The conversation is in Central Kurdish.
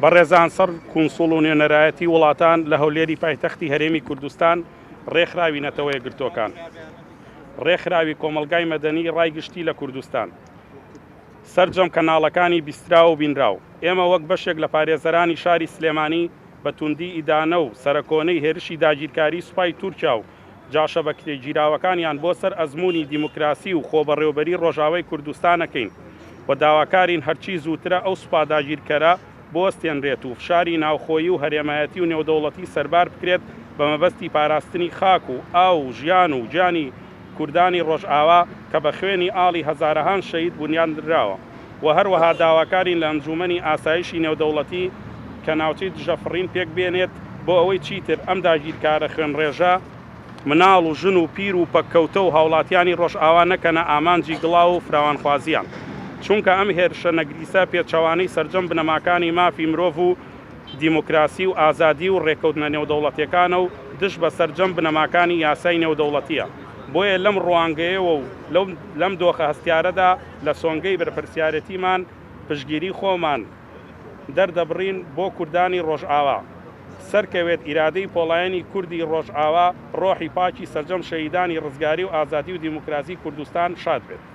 بەڕێزان سەر کونسوڵ و نوێنەرایەتی وڵاتان لە هەولێری پایتەختی هەرێمی کوردستان ڕێکخراوینەتەوە یەکگرتووەکان، ڕێکخراوی کۆمەلگای مەدەنی ڕایگشتی لە کوردستان، سەرجەم کەناڵەکانی بیستراو و بینراو. ئێمە وەک بەشێک لە پارێزەرانی شاری سلێمانی بە توندی ئیدانە و سەرکۆنەی هێرشی داگیرکاری سوپای تورکیا و جاشە بە گیراوەکانیان بۆ سەر ئەزموونی دیموکراسی و خۆبەڕێوەبەری ڕۆژاوای کوردستانەکەین و داواکارین هەرچی زووترە ئەو سوپا داگیرکەرە بۆستێنرێت و فشاری ناوخۆیی و هەرێمایەتی و نێودەوڵەتی سەربار بکرێت بە مەبەستی پاراستنی خاک و ئاو و ژیان و گیانی کوردانی ڕۆژئاوا کە بە خوێنی ئاڵی هەزارەهان شەهید بونیاندراوە و هەروەها داواکارین لە ئەنجومەنی ئاسایشی نێودەوڵەتی کە ناوچەی دژەفڕین پێک بێنێت بۆ ئەوەی چیتر ئەم داگیرکارە خوێنڕێژە مناڵ و ژن و پیر و پەککەوتە و هاوڵاتیانی ڕۆژئاوا نەکەنە ئامانجی گڵاو و فراوانخوازیان، چونکە ئەم هێرشە نەگریسە پێچەوانەی سەرجەم بنەماکانی مافی مرۆڤ و دیموکراسی و ئازادی و ڕێکەوتنە نێودەوڵەتیەکانە و دش بە سەرجەم بنەماکانی یاسای نێودەوڵەتیە. بۆیە لەم ڕوانگەیەوە و لەم دۆخە هەستیارەدا لە سۆنگەی بەرپرسیارەتیمان پشگیری خۆمان دەردەبڕین بۆ کوردانی ڕۆژئاوا، سەرکەوێت ئیرادەی پۆڵایەنی کوردی ڕۆژئاوا ڕۆحی پاکی سەرجەم شەهیدانی ڕزگاری و ئازادی و دیموکراسی کوردستان شاد بێت.